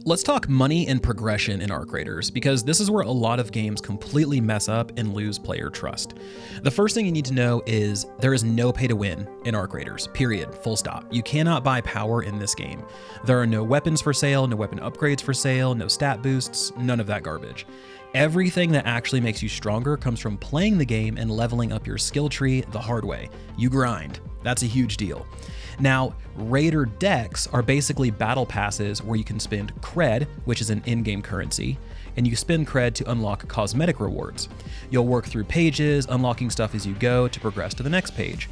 Let's talk money and progression in Arc Raiders, because this is where a lot of games completely mess up and lose player trust. The first thing you need to know is there is no pay to win in Arc Raiders, period, full stop. You cannot buy power in this game. There are no weapons for sale, no weapon upgrades for sale, no stat boosts, none of that garbage. Everything that actually makes you stronger comes from playing the game and leveling up your skill tree the hard way. You grind. That's a huge deal. Now, Raider decks are basically battle passes where you can spend Cred, which is an in-game currency, and you spend Cred to unlock cosmetic rewards. You'll work through pages, unlocking stuff as you go to progress to the next page.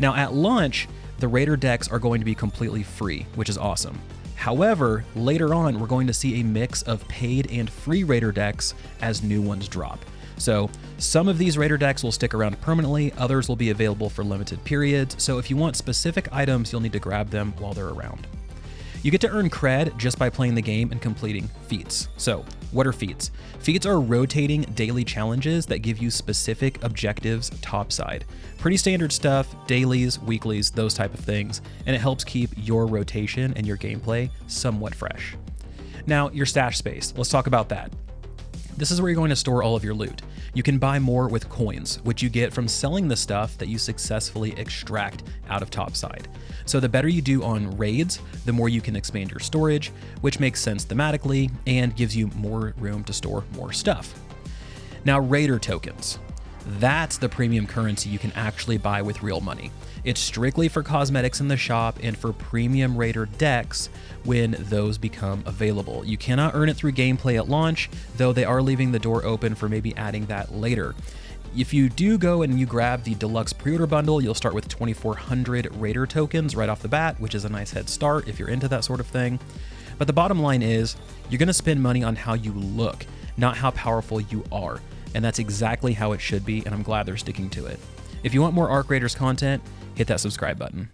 Now, at launch, the Raider decks are going to be completely free, which is awesome. However, later on, we're going to see a mix of paid and free Raider decks as new ones drop. So some of these Raider decks will stick around permanently, others will be available for limited periods, so if you want specific items, you'll need to grab them while they're around. You get to earn Cred just by playing the game and completing feats. So what are feats? Feats are rotating daily challenges that give you specific objectives topside. Pretty standard stuff, dailies, weeklies, those type of things, and it helps keep your rotation and your gameplay somewhat fresh. Now, your stash space, let's talk about that. This is where you're going to store all of your loot. You can buy more with coins, which you get from selling the stuff that you successfully extract out of topside. So the better you do on raids, the more you can expand your storage, which makes sense thematically and gives you more room to store more stuff. Now, Raider tokens. That's the premium currency you can actually buy with real money. It's strictly for cosmetics in the shop and for premium Raider decks when those become available. You cannot earn it through gameplay at launch, though they are leaving the door open for maybe adding that later. If you do go and you grab the deluxe pre-order bundle, you'll start with 2,400 Raider tokens right off the bat, which is a nice head start if you're into that sort of thing. But the bottom line is, you're gonna spend money on how you look, not how powerful you are. And that's exactly how it should be, and I'm glad they're sticking to it. If you want more Arc Raiders content, hit that subscribe button.